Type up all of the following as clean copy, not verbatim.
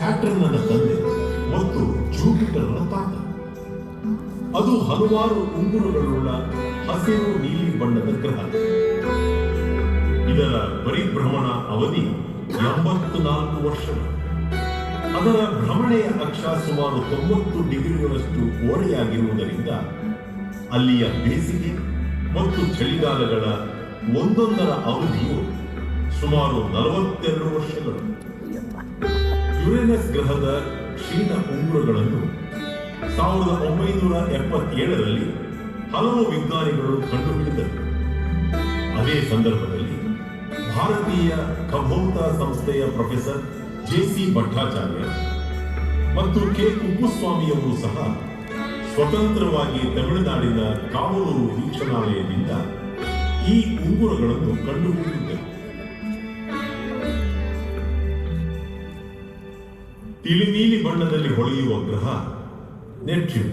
ಸ್ಯಾಟರ್ನ್ನ ತಂದೆ ಮತ್ತು ಜೂಪಿಟರ್ನ ತಾತ. ಅದು ಹಲವಾರು ಉಂಗುರಗಳುಳ್ಳ ಹಸಿರು ನೀಲಿ ಬಣ್ಣದ ಗ್ರಹ. ಇದರ ಪರಿಭ್ರಮಣ ಅವಧಿ 84 ವರ್ಷಗಳು. ಅದರ ಭ್ರಮಣೆಯ ಅಕ್ಷ ಸುಮಾರು 90 ಡಿಗ್ರಿಗಳಷ್ಟು ಓರೆಯಾಗಿರುವುದರಿಂದ ಅಲ್ಲಿಯ ಬೇಸಿಗೆ ಮತ್ತು ಚಳಿಗಾಲಗಳ ಒಂದೊಂದರ ಅವಧಿಯು ಸುಮಾರು 42 ವರ್ಷಗಳು. ಯುರೇನಸ್ ಗ್ರಹದ ಕ್ಷೀಣ ಉಂಗುರಗಳನ್ನು 1977ರಲ್ಲಿ ಹಲವು ವಿಜ್ಞಾನಿಗಳು ಕಂಡುಹಿಡಿದರು. ಅದೇ ಸಂದರ್ಭದಲ್ಲಿ ಭಾರತೀಯ ಖಗೋಳ ಸಂಸ್ಥೆಯ ಪ್ರೊಫೆಸರ್ ಜೆ.ಸಿ. ಭಟ್ಟಾಚಾರ್ಯ ಮತ್ತು ಕೆ. ಕುಪ್ಪುಸ್ವಾಮಿಯವರು ಸಹ ಸ್ವತಂತ್ರವಾಗಿ ತಮಿಳುನಾಡಿನ ಕಾವಲೂರು ವೀಕ್ಷಣಾಲಯದಿಂದ ಈ ಉಂಗುರಗಳನ್ನು ಕಂಡುಹಿಡಿದಿದ್ದರು. ತಿಳಿ ನೀಲಿ ಬಣ್ಣದಲ್ಲಿ ಹೊಳೆಯುವ ಗ್ರಹ ನೆಪ್ಟ್ಯೂನ್.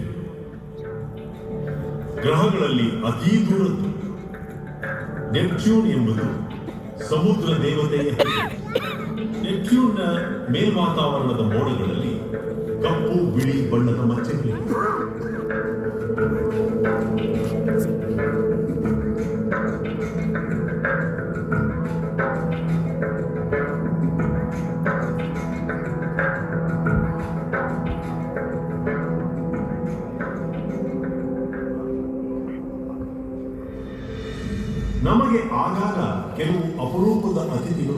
ಗ್ರಹಗಳಲ್ಲಿ ಅತೀ ದೂರದ್ದು. ನೆಪ್ಟ್ಯೂನ್ ಎಂಬುದು ಸಮುದ್ರ ದೇವತೆಯ ಹೆಸರು. ನೆಪ್ಟ್ಯೂನ್ನ ಮೇಲ್ವಾತಾವರಣದ ಮೋಡಗಳಲ್ಲಿ ಕಪ್ಪು ಬಿಳಿ ಬಣ್ಣದ ಮಚ್ಚೆಗಳಿವೆ. ನಮಗೆ ಆಗಾಗ ಕೆಲವು ಅಪರೂಪದ ಅತಿಥಿಗಳು